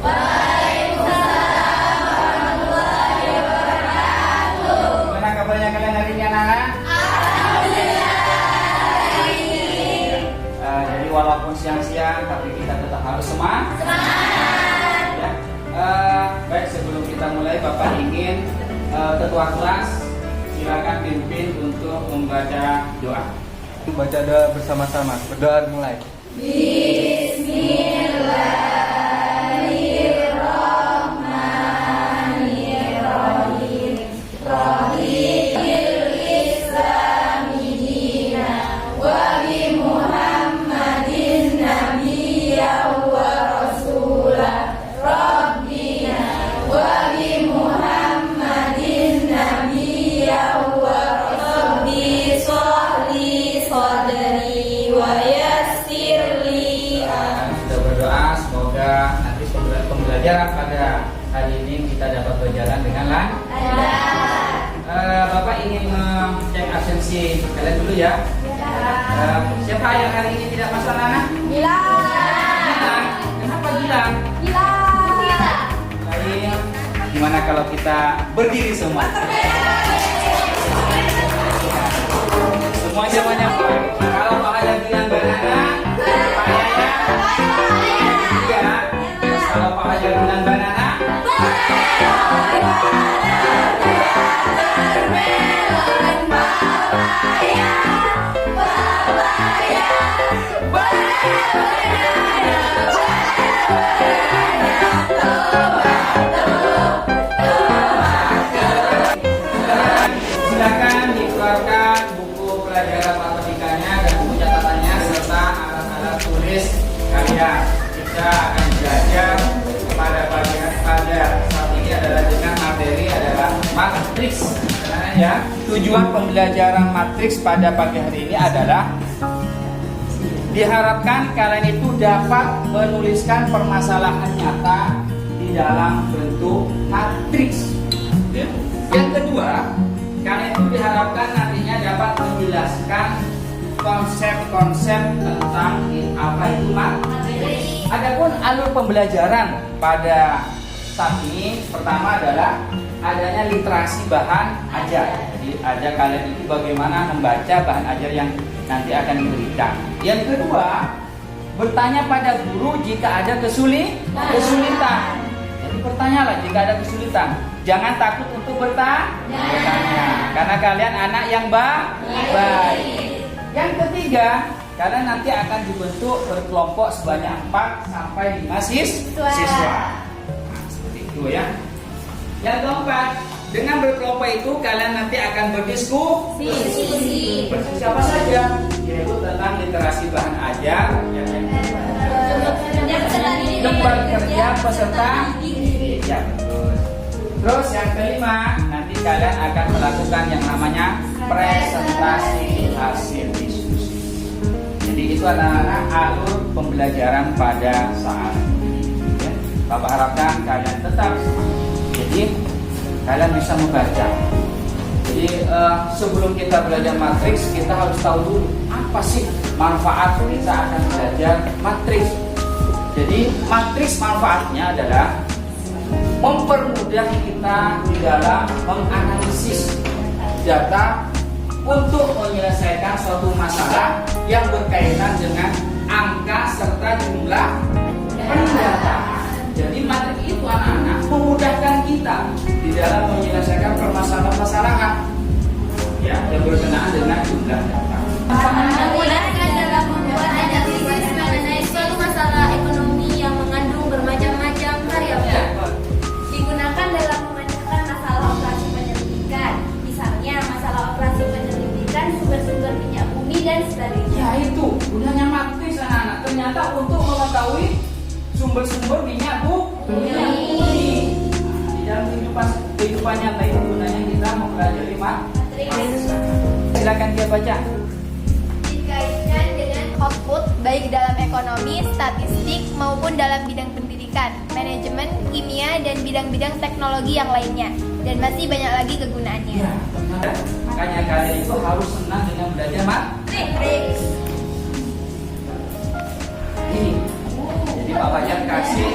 Waalaikumsalam warahmatullahi wabarakatuh. Gimana kabarnya kalian hari ini anak-anak? Alhamdulillah hari ini. Jadi walaupun siang-siang tapi kita tetap harus semangat. Ya. Baik, sebelum kita mulai Bapak ingin ketua kelas silakan pimpin untuk membaca doa. Baca doa bersama-sama. Berdoa mulai. Bismillahirrahmanirrahim. Radiil Islami dina wa bi Muhammadin nabiyyan wa rasulah. Rabbina wa bi Muhammadin nabiyyan wa rabbi sholli sadri wa yassirli. Kita berdoa semoga nanti pembelajaran pada hari ini kita dapat berjalan dengan lancar. Bapak ingin cek absensi kalian dulu ya. Siapa yang hari ini tidak masuk anak? Gilang. Kenapa Gilang? Lain. Gimana kalau kita berdiri semua? Semuanya Pak. Kalau Pak Ayah bilang banana, Pak Ayah. Tiga. Terus kalau Pak Ayah bilang banana, silakan dikeluarkan buku pelajaran matematikanya dan buku catatannya serta alat-alat tulis kalian. Kita akan belajar pada bagian pada saat ini adalah dengan materi adalah matriks. Ya, tujuan pembelajaran matriks pada pagi hari ini adalah diharapkan kalian itu dapat menuliskan permasalahan nyata di dalam bentuk matriks. Ya. Yang kedua, kalian itu diharapkan nantinya dapat menjelaskan konsep-konsep tentang apa itu matriks. Adapun alur pembelajaran pada saat ini pertama adalah adanya literasi bahan ajar. Jadi ajar kalian itu bagaimana membaca bahan ajar yang nanti akan diberikan. Yang kedua, bertanya pada guru jika ada kesulitan. Jadi bertanyalah jika ada kesulitan. Jangan takut untuk bertanya, karena kalian anak yang baik. Yang ketiga, kalian nanti akan dibentuk berkelompok sebanyak 4 sampai 5 siswa. Nah, seperti itu ya. Yang keempat, dengan berkelompok itu kalian nanti akan berdiskusi. Berdiskusi apa saja? Yaitu tentang literasi bahan ajar, tempat kerja peserta didik. Ya, betul. Terus yang kelima, nanti kalian akan melakukan yang namanya presentasi hasil diskusi. Jadi itu adalah alur pembelajaran pada saat ini. Ya. Bapak harapkan kalian tetap semangat. Jadi kalian bisa membaca. Jadi sebelum kita belajar matriks, kita harus tahu dulu apa sih manfaat kita akan belajar matriks. Jadi matriks manfaatnya adalah mempermudah kita di dalam menganalisis data untuk menyelesaikan suatu masalah yang berkaitan dengan angka serta jumlah pendataan. Jadi matriks itu anak-anak memudahkan kita di dalam menyelesaikan permasalahan-permasalahan ya yang berkenaan dengan jumlah data. Memudahkan dalam membuat analisis mengenai suatu masalah ekonomi yang mengandung bermacam-macam variabel. Digunakan dalam memecahkan masalah operasi penyelidikan, misalnya masalah operasi penyelidikan sumber-sumber minyak bumi dan sebagainya. Ya itu gunanya matriks anak-anak. Ternyata untuk mengetahui sumber-sumber minyak bumi. Di dalam kehidupan nyata itu gunanya kita mempelajari matriks. Silakan dia baca. Dikaitkan dengan output baik dalam ekonomi, statistik maupun dalam bidang pendidikan, manajemen, kimia dan bidang-bidang teknologi yang lainnya, dan masih banyak lagi kegunaannya. Ya, benar. Makanya kalian itu harus senang dengan belajar matriks. Ini. Jadi Pak Fajar kasih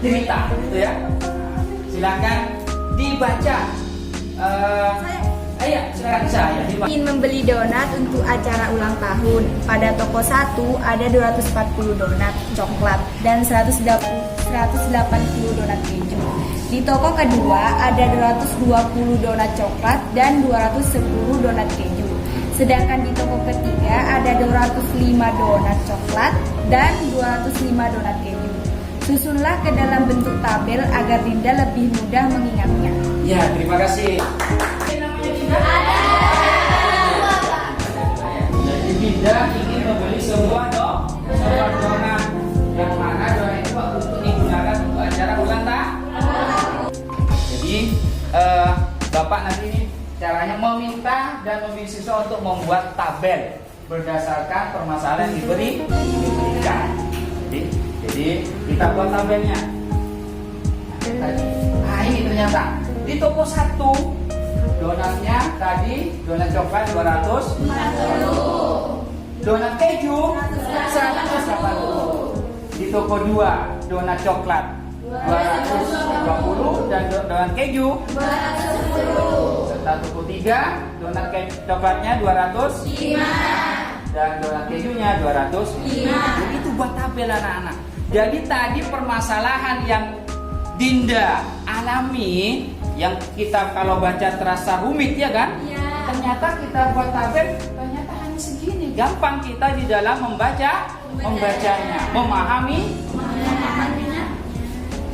cerita, gitu ya. Silakan dibaca. Ayo, silakan saya. Ingin membeli donat untuk acara ulang tahun. Pada toko 1 ada 240 donat coklat dan 180 donat keju. Di toko kedua ada 220 donat coklat dan 210 donat keju. Sedangkan di toko ketiga ada 205 donat coklat dan 205 donat keju. Susunlah ke dalam bentuk tabel agar Dinda lebih mudah mengingatnya. Ya, terima kasih. Jadi Dinda ingin membeli sebuah donat yang mana donat itu untuk digunakan untuk acara ulang tahun. Jadi Bapak nanti ini caranya meminta dan meminta siswa untuk membuat tabel berdasarkan permasalahan yang diberikan. Jadi kita buat tabelnya. Nah ini ternyata di toko 1 donatnya tadi donat coklat 240, donat keju 180. Di toko 2 donat coklat 220 dan donat keju 210. Serta toko 3 donat coklatnya 205 dan donat kejunya 205. Jadi itu buat tabel anak-anak. Jadi tadi permasalahan yang Dinda alami, yang kita kalau baca terasa rumit ya kan? Ya. Ternyata kita buat tabel, ternyata hanya segini. Gampang kita di dalam membacanya, memahaminya.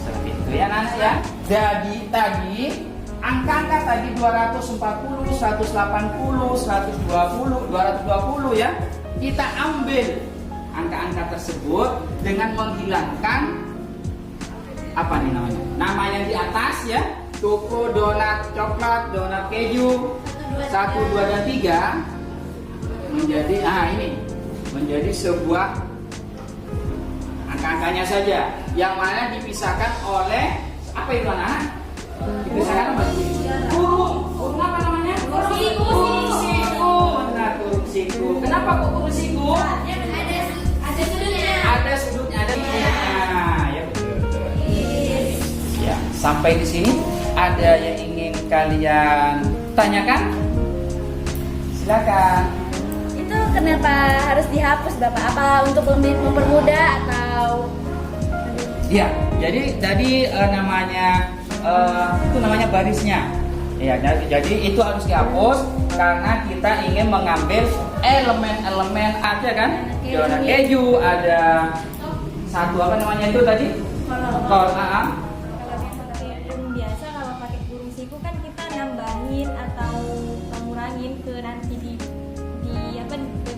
Seperti itu ya anak ya. Jadi tadi angka-angka tadi 240, 180, 120, 220 ya. Kita ambil angka-angka tersebut dengan menghilangkan apa nih namanya? Nama yang di atas ya. Toko donat coklat, donat keju 1, 2 dan 3 menjadi menjadi sebuah angka-angkanya saja yang mana dipisahkan oleh apa itu anak? Dipisahkan apa? Kurung apa namanya? Kurung siku. Benar, kurung siku. Kenapa kok kurung siku? Ada sudutnya, ada sudutnya. Ya betul. Ya, sampai di sini ada yang ingin kalian tanyakan? Silakan. Itu kenapa harus dihapus Bapak? Apa untuk lebih mempermudah atau? Ya, jadi tadi namanya itu namanya barisnya. Ya, jadi itu harus dihapus karena kita ingin mengambil elemen-elemen ada kan? Donat keju, ada satu apa namanya itu tadi? Kalau biasa kalau pakai kurung siku kan kita nambahin atau ngurangin ke nanti di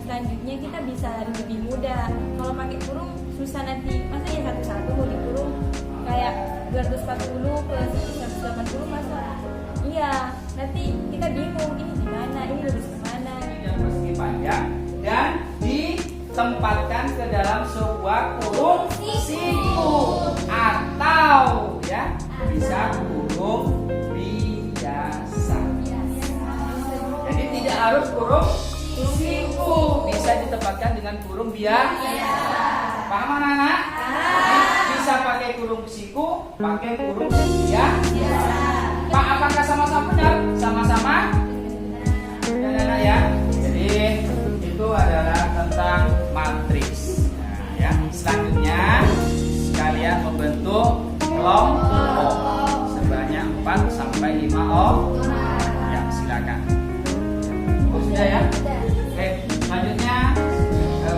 selanjutnya kita bisa lebih mudah. Kalau pakai kurung susah nanti, masa ya satu-satu mau dikurung kayak 240 ke 180 masa iya nanti kita bingung ini gimana, ini lurus kemana. Yang persegi panjang dan ditempatkan ke dalam sebuah kurung siku atau ya bisa kurung biasa. Jadi tidak harus kurung siku, bisa ditempatkan dengan kurung biasa. Paham anak-anak? Bisa pakai kurung siku, pakai kurung biasa. Pak, apakah sama-sama benar? Sama-sama? Benar ya. Jadi itu adalah tentang matriks. Nah, ya. Selanjutnya kalian membentuk kelompok sebanyak 4 sampai 5 orang. Ya, silakan. Oh, sudah ya? Oke, selanjutnya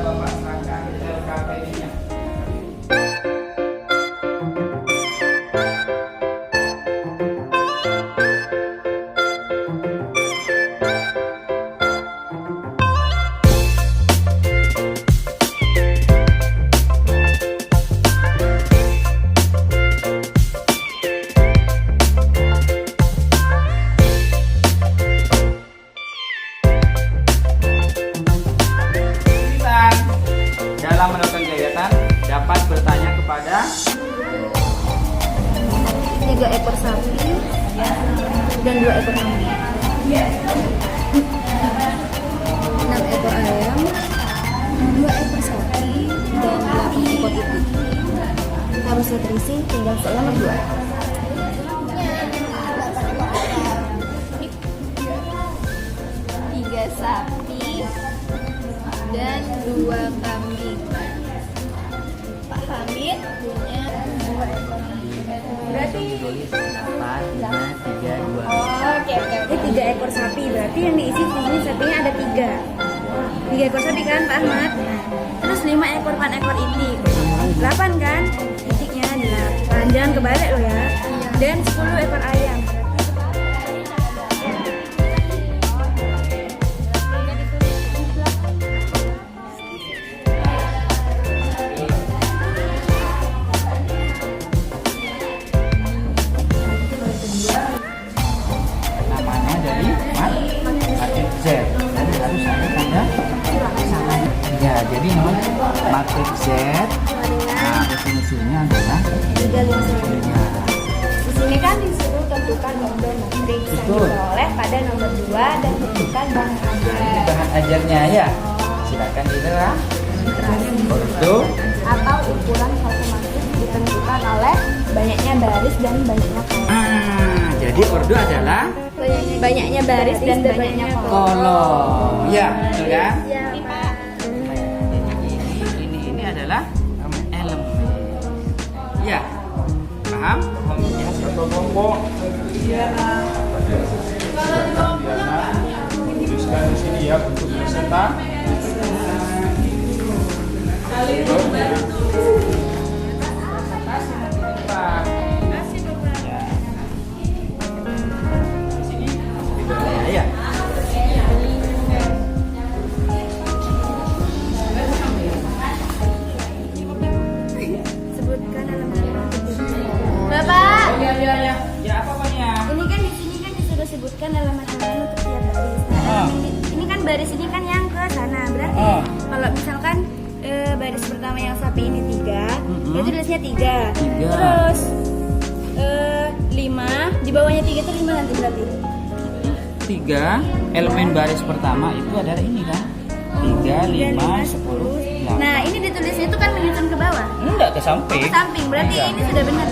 Bapak serahkan LKPD-nya. Dalam melakukan kegiatan dapat bertanya kepada 3 ekor sapi dan 2 ekor kambing, 6 ekor ayam, 2 ekor sapi. terisi, tinggal saya nomor 2. Tiga sapi dan 2 kambing. Pak Hamid punya 2 ekor. Berarti Oke. Ini 3 ekor sapi. Berarti yang diisi ini sapinya ada 3. 3 ekor sapi kan Pak Ahmad? Terus 5 ekor ekor itik. 8 kan? Itiknya 8. Jangan kebalik loh ya. Dan 10 ekor ayam. Namanya dari matriks Z. Jadi harus ada tanda sama. Ya, jadi namanya matriks Z. Nah, definisinya adalah 359. Di sini kan disuruh tentukan nomor matriks yang Betul. diperoleh pada nomor 2 dan tentukan bahan ajar. bahan ajarnya ya. Silakan diterang. Ordo. Atau ukuran satu matriks ditentukan oleh banyaknya baris dan banyaknya kolom. Jadi ordo adalah Banyaknya baris dan banyaknya kolom. kolom. Ya, betul kan? Ya, Pak. Ini adalah elemen. Ya, paham? Ya, kelompok tuliskan di sini ya bentuk peserta. Ya. Sebutkan elemen Bapak. Ya, apa Paknya? ini kan di sini kan disuruh sebutkan elemen-elemen untuk tiap baris. Nah, ini kan baris ini kan yang ke sana. Berarti kalau misalkan baris pertama yang sapi ini 3, itu tulisnya 3. Terus 5, di bawahnya 3 itu 5 nanti berarti. 3 elemen baris pertama itu adalah ini kan? 3, 5, 10. Nah, ini ditulisnya itu kan menyusun ke bawah. Enggak ke samping. Ke samping. Berarti Enggak. ini sudah benar.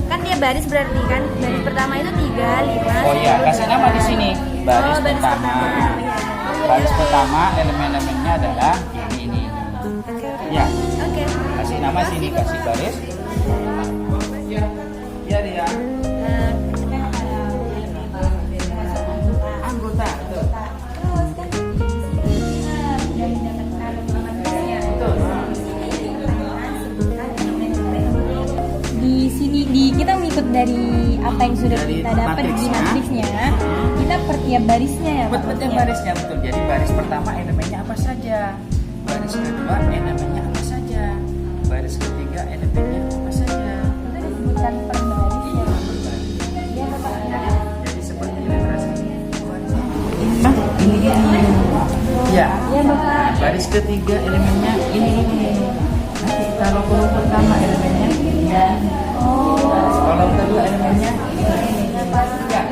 Kan dia baris berarti kan. Baris pertama itu 3, 5. Oh iya, kasih nama di sini. Baris baris pertama. pertama. Baris pertama elemen-elemennya adalah ini. Ya, Oke. kasih nama sini, kasih baris. Ya dia. Anggota. Betul. Di sini kita mengikut dari apa yang sudah Dari kita dapat di matriksnya. matriksnya. Kita per tiap barisnya ya, Pak. Betul barisnya betul. Jadi baris pertama elemennya apa saja? Baris kedua elemennya apa saja? Baris ketiga elemennya apa saja? Itu disebutkan per baris ya. Ya, Bapak. Jadi seperti ilustrasi. Ini. Ya. Ya, Bapak. Baris ketiga elemennya ini. Nanti kalau kolom pertama elemennya ini. Baris kolom kedua elemennya ini. Ya.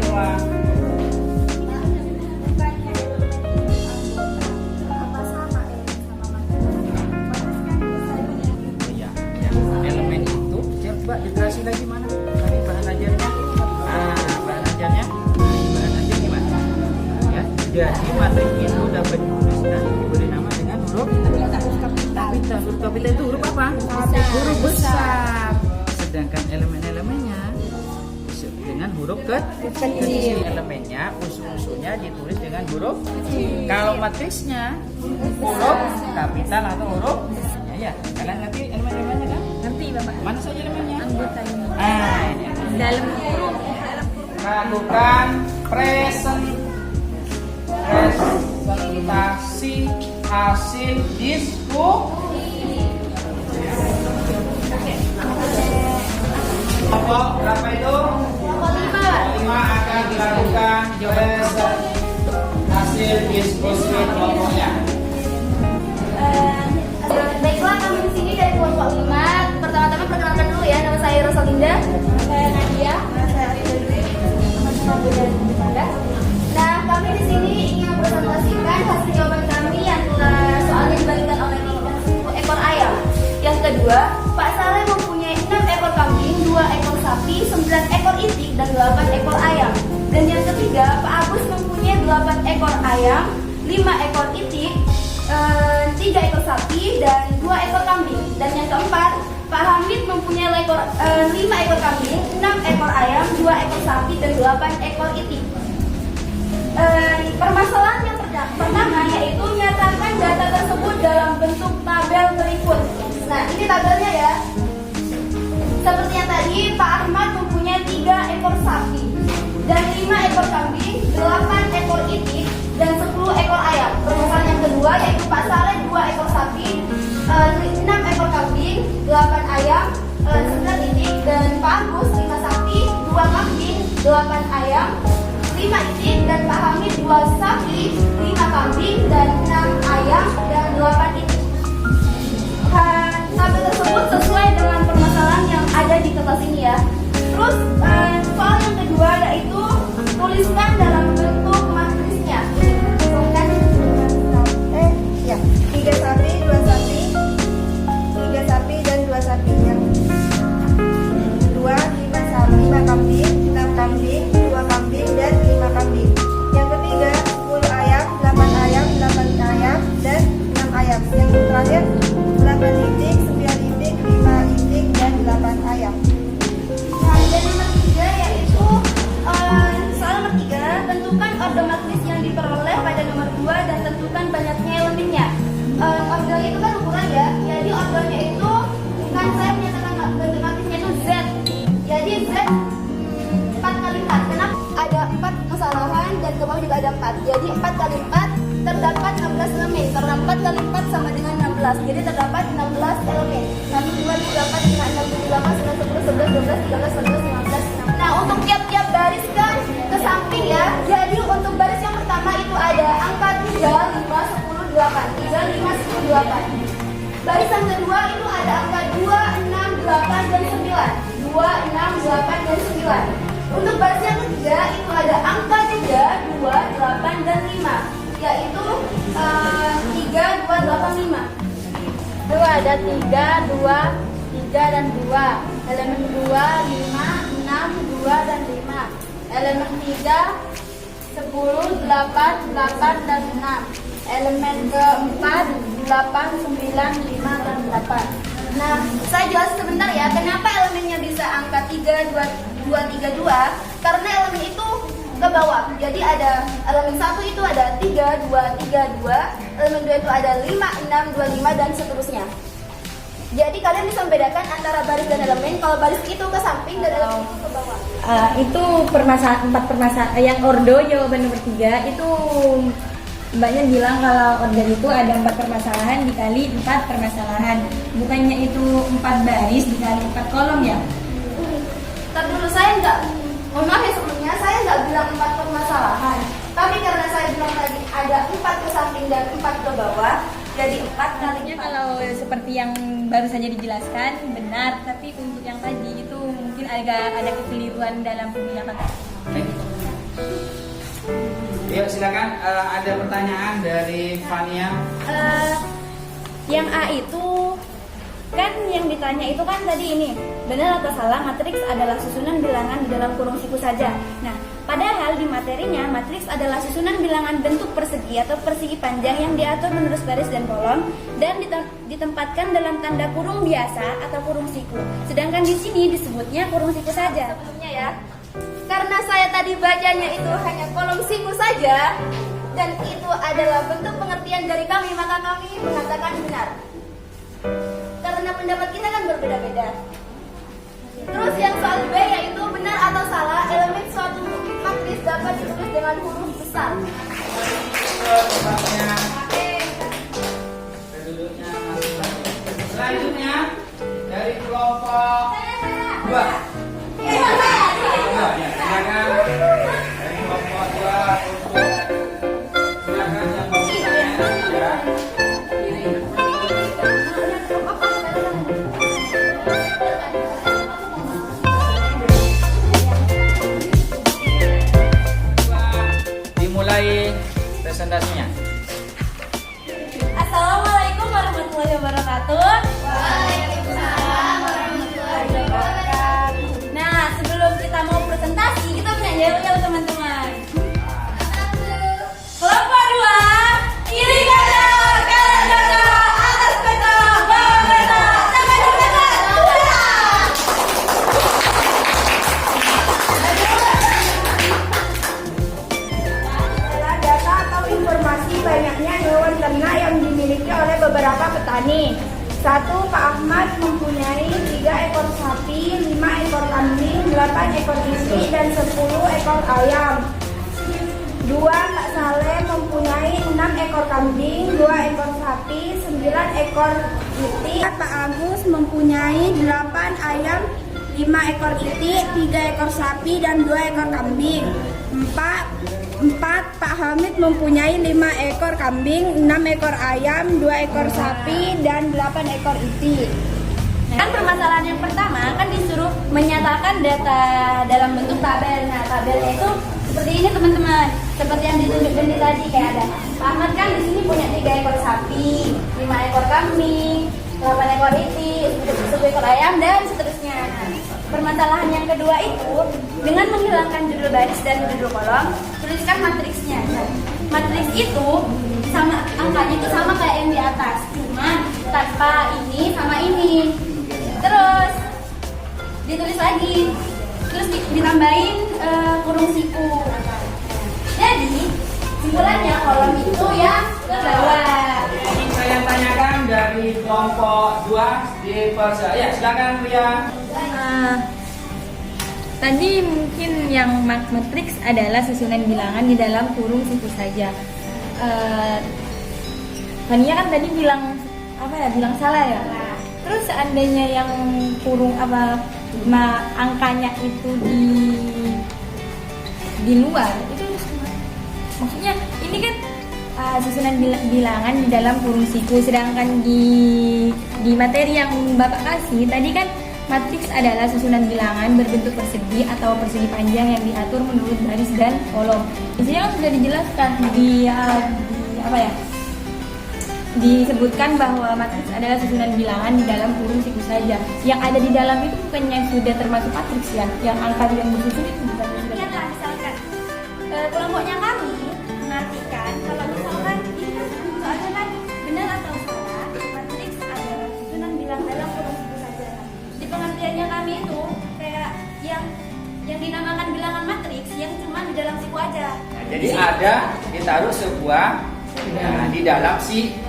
semua. Iya, ya. Elemen itu coba dikasih lagi mana? Tadi bahan ajarnya. Bahan ajarnya. Bahan ajar gimana? Ya, jadi materi itu dapat dituliskan diberi nama dengan huruf kapita. Huruf kapita itu huruf apa? Huruf besar. Sedangkan elemen-elemennya dengan huruf kecil. Elemennya, unsur-unsurnya ditulis dengan huruf kecil. Kalau matriksnya huruf kapital atau huruf ya. Kalian ngerti elemen-elemennya kan? Ngerti Bapak? Mana saja elemennya? Anggota ini. Ini. Dalam huruf. Lakukan presentasi hasil diskusi. Kelompok berapa itu? Kelompok 5. 5 akan dilakukan hasil diskusi kelompoknya. Baiklah, kami di sini dari kelompok 5. Pertama-tama perkenalkan dulu ya, nama saya Rosalinda. Saya Nadia. Saya Ridri. Nah, kami di sini ingin mempresentasikan hasil jawaban kami yang soal yang dibagikan oleh 10 ekor ayam. Yang kedua, Pak Saleh mempunyai 6 ekor kambing, 2 ekor sapi, 9 ekor itik, dan 8 ekor ayam. Dan yang ketiga, Pak Agus mempunyai 8 ekor ayam, 5 ekor itik, 3 ekor sapi, dan 2 ekor kambing. Dan yang keempat, Pak Hamid mempunyai 5 ekor kambing, 6 ekor ayam, 2 ekor sapi, dan 8 ekor itik. Permasalahan yang pertama yaitu nyatakan data tersebut dalam bentuk tabel berikut. Nah, ini tabelnya ya. Seperti yang tadi, Pak Ahmad mempunyai 3 ekor sapi dan 5 ekor kambing, 8 ekor itik, dan 10 ekor ayam. Permasalahan yang kedua yaitu Pak Saleh 2 ekor sapi, 6 ekor kambing, 8 ayam, 9 itik, dan Pak Agus 5 sapi, 2 kambing, 8 ayam, 5 itik, dan Pak Hamid 2 sapi, 5 kambing, dan 6 ayam, dan 8 itik. Tabel tersebut sesuai dengan permasalahan yang ada di kertas ini ya. Terus soal yang kedua yaitu tuliskan dalam bentuk matrisnya. Bukan 3 sapi, 2 sapi, 3 sapi dan 2 sapi. Yang kedua 5 sapi, 5 kambing, 6 kambing, 2 kambing dan 5 kambing. Yang ketiga 10 ayam, 8 ayam, 8 ayam dan 6 ayam. Yang terakhir 8 itik, 9 itik, 5 itik dan 8 ayam. Nah, dan nomor 3 yaitu soal nomor 3, tentukan ordo matris yang diperoleh pada nomor 2 dan tentukan banyaknya elemennya. Ordonya itu kan ukuran ya, jadi ordonya itu kan saya menyatakan bentuk matrisnya itu Z. Jadi Z 4 kali 4, kenapa? Ada 4 kesalahan dan ke bawah juga ada 4. Jadi 4 kali 4 terdapat 16 elemen, karena 4 kali 4 sama dengan 16, jadi terdapat 16 elemen. 1, 2, 3, 4, 5, 6, 7, 8, 9, 10, 11, 12, 13, 14, 15, 16. Nah, untuk tiap-tiap baris kan ke samping ya. Jadi untuk baris yang pertama itu ada angka 3, 5, 10, 8. 3, 5, 10, 8. Baris yang kedua itu ada angka 2, 6, 8, dan 9. 2, 6, 8, dan 9. Untuk baris yang ketiga itu ada angka 3, 2, 8, dan 5. Yaitu 3, 2, 8, 5. Itu ada 3, 2, 3, dan 2. Elemen 2, 5, 6, 2, dan 5. Elemen 3, 10, 8, 8, dan 6. Elemen keempat 8, 9, 5, dan 8. Nah, saya jelas sebentar ya, kenapa elemennya bisa angka 3, 2, 3, 2? Karena elemen itu ke bawah. Jadi ada elemen 1 itu ada 3, 2, 3, 2. Elemen 2 itu ada 5, 6, 2, 5, dan seterusnya. Jadi kalian bisa membedakan antara baris dan elemen. Kalau baris itu ke samping dan elemen itu ke bawah. Itu empat permasalahan. Yang ordo jawaban nomor 3 itu Mbaknya bilang kalau order itu ada 4 permasalahan dikali 4 permasalahan. Bukannya itu 4 baris dikali 4 kolom ya? Tapi dulu saya nggak, mohon maaf ya sebelumnya, saya nggak bilang 4 permasalahan. Tapi karena saya bilang tadi ada 4 ke samping dan 4 ke bawah, jadi 4 kali 4. Kalau seperti yang baru saja dijelaskan benar, tapi untuk yang tadi itu mungkin agak ada kekeliruan dalam pemilihan. Oke. Yuk silakan, ada pertanyaan dari Fania. Yang A itu kan yang ditanya itu kan tadi ini, benar atau salah matriks adalah susunan bilangan di dalam kurung siku saja. Nah, padahal di materinya matriks adalah susunan bilangan bentuk persegi atau persegi panjang yang diatur menurut baris dan kolom dan ditempatkan dalam tanda kurung biasa atau kurung siku. Sedangkan di sini disebutnya kurung siku saja. Sebelumnya ya, karena saya tadi bacanya itu hanya kolom siku saja dan itu adalah bentuk pengertian dari kami, maka kami mengatakan benar. Karena pendapat kita kan berbeda-beda. Terus yang soal B yaitu benar atau salah elemen suatu matriks dapat ditulis dengan huruf besar. Tempatnya, keduduknya masing-masing. Selanjutnya dari kelompok 2. Ya, silakan dari kelompok 2 untuk silakan yang bertanya ya. Dimulai presentasinya. Assalamualaikum warahmatullahi wabarakatuh. Waalaikumsalam warahmatullahi wabarakatuh. Nah, sebelum kita mau presentasi, kita punya jadwal teman-teman. Kelompok 2, kiri kanan, kanan kanan, atas peta, bawah peta, tengah di peta, adalah data atau informasi banyaknya hewan ternak yang dimiliki oleh beberapa petani. 1. Pak Ahmad mempunyai 3 ekor sapi, 5 ekor kambing, 8 ekor isi, dan 10 ekor ayam. 2. Pak Saleh mempunyai 6 ekor kambing, 2 ekor sapi, 9 ekor itik. Pak Agus mempunyai 8 ayam, 5 ekor itik, 3 ekor sapi, dan 2 ekor kambing. 4. Pak Hamid mempunyai 5 ekor kambing, 6 ekor ayam, 2 ekor sapi, dan 8 ekor itik. Kan permasalahan yang pertama kan disuruh menyatakan data dalam bentuk tabel. Nah, tabelnya itu seperti ini teman-teman. Seperti yang ditunjukkan di tadi kayak ada Pak Ahmad kan di sini punya 3 ekor sapi, 5 ekor kambing, 8 ekor itik, 1 ekor ayam, dan seterusnya. Nah, permasalahan yang kedua itu dengan menghilangkan judul baris dan judul kolom, tuliskan matriksnya. Nah, matriks itu sama angkanya itu sama kayak yang di atas, cuma tanpa ini sama ini. Terus ditulis lagi, terus ditambahin kurung siku. Jadi simpulannya kolom itu yang ke bawah. Ingin saya tanyakan dari kelompok 2 di ya silakan Ria. Tadi mungkin yang matriks adalah susunan bilangan di dalam kurung siku saja. Fania kan tadi bilang bilang salah ya. Terus seandainya yang kurung angkanya itu di luar itu maksudnya ini kan susunan bilangan di dalam kurung siku, sedangkan di materi yang Bapak kasih tadi kan matriks adalah susunan bilangan berbentuk persegi atau persegi panjang yang diatur menurut baris dan kolom. Di sini kan sudah dijelaskan disebutkan bahwa matriks adalah susunan bilangan di dalam kurung siku saja. Yang ada di dalam itu bukannya sudah termasuk matriks ya? Yang angka yang disusun itu bukan sudah. Lihatlah misalkan Kelompoknya kami mengartikan kalau misalkan ini kan soalnya kan benar atau salah, matriks adalah susunan bilang dalam kurung siku saja. Di pengertiannya kami itu kayak yang dinamakan bilangan matriks yang cuma di dalam siku aja. Nah, jadi ada ditaruh sebuah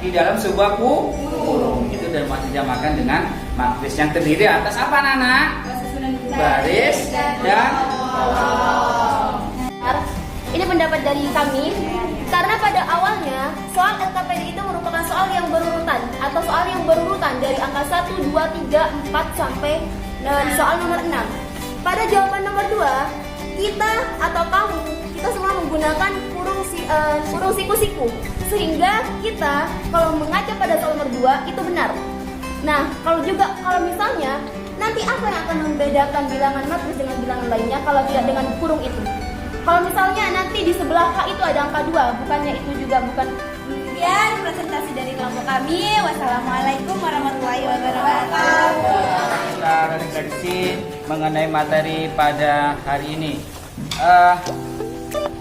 di dalam sebuah kurung itu dan dinamakan dengan matriks yang terdiri atas apa Nana? Baris dan kolom. ini pendapat dari kami karena pada awalnya soal LKPD itu merupakan soal yang berurutan atau soal yang berurutan dari angka 1, 2, 3, 4 sampai soal nomor 6. Pada jawaban nomor 2 kita atau kamu kita semua menggunakan kurung siku-siku sehingga kita kalau mengaca pada soal nomor 2 itu benar. Nah kalau misalnya nanti apa yang akan membedakan bilangan matriks dengan bilangan lainnya kalau tidak dengan kurung itu? Kalau misalnya nanti di sebelah Kak itu ada angka 2, bukannya itu juga bukan. Sekian presentasi dari kelompok kami. Wassalamualaikum warahmatullahi wabarakatuh. Kita refleksi mengenai materi pada hari ini.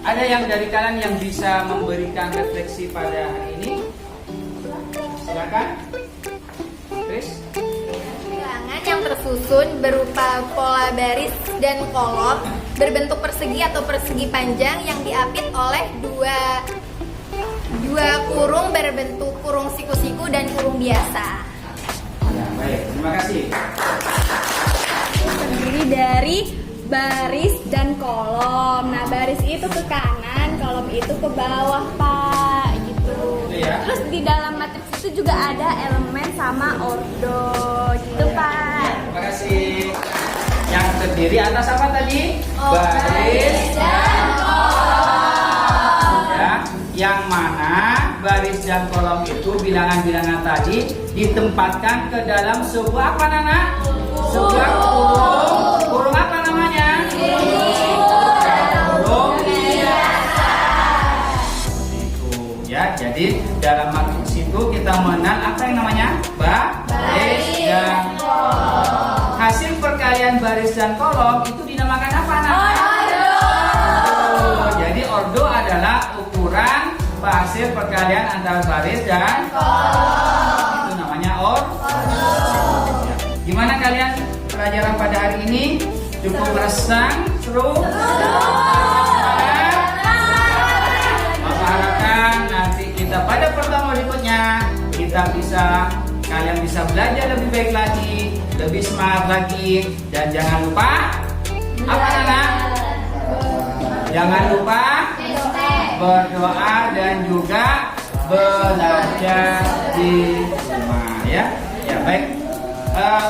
Ada yang dari kalian yang bisa memberikan refleksi pada hari ini? Silakan. Chris. Bilangan yang tersusun berupa pola baris dan kolom berbentuk persegi atau persegi panjang yang diapit oleh dua kurung berbentuk kurung siku-siku dan kurung biasa. Ya, baik. Terima kasih. Terdiri dari baris dan kolom. Nah, baris itu ke kanan, kolom itu ke bawah, Pak, gitu. Iya. Terus di dalam matriks itu juga ada elemen sama ordo, gitu, Pak. Terima kasih. Yang terdiri atas apa tadi? Baris dan kolom. Ya, yang mana baris dan kolom itu bilangan-bilangan tadi ditempatkan ke dalam sebuah apa, Nana? Sebuah kurung. Kurung apa namanya? Kurung biasa. Itu ya. Jadi dalam matriks itu kita mengenal apa yang namanya? Baris dan kolom. Hasil perkalian baris dan kolom itu dinamakan apa, Nana? Ordo. Jadi ordo adalah ukuran hasil perkalian antara baris dan kolom. Itu namanya ordo. Gimana kalian pelajaran pada hari ini? Cukup resang, seru? Bapak harapkan nanti kita pada pertemuan berikutnya kalian bisa belajar lebih baik lagi, lebih semangat lagi, dan jangan lupa apa, Nana? Jangan lupa berdoa dan juga belajar di rumah, ya. Ya, baik.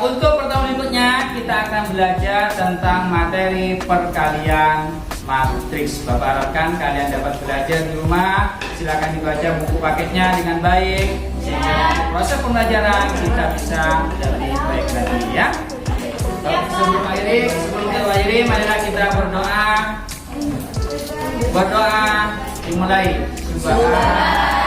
Untuk pertemuan berikutnya kita akan belajar tentang materi perkalian matriks. Bapak harapkan kalian dapat belajar di rumah. Silakan dibaca buku paketnya dengan baik sehingga nanti proses pembelajaran kita bisa lebih baik lagi, ya. Sebelum kita akhiri, marilah kita berdoa. Berdoa dimulai. Subhanallah.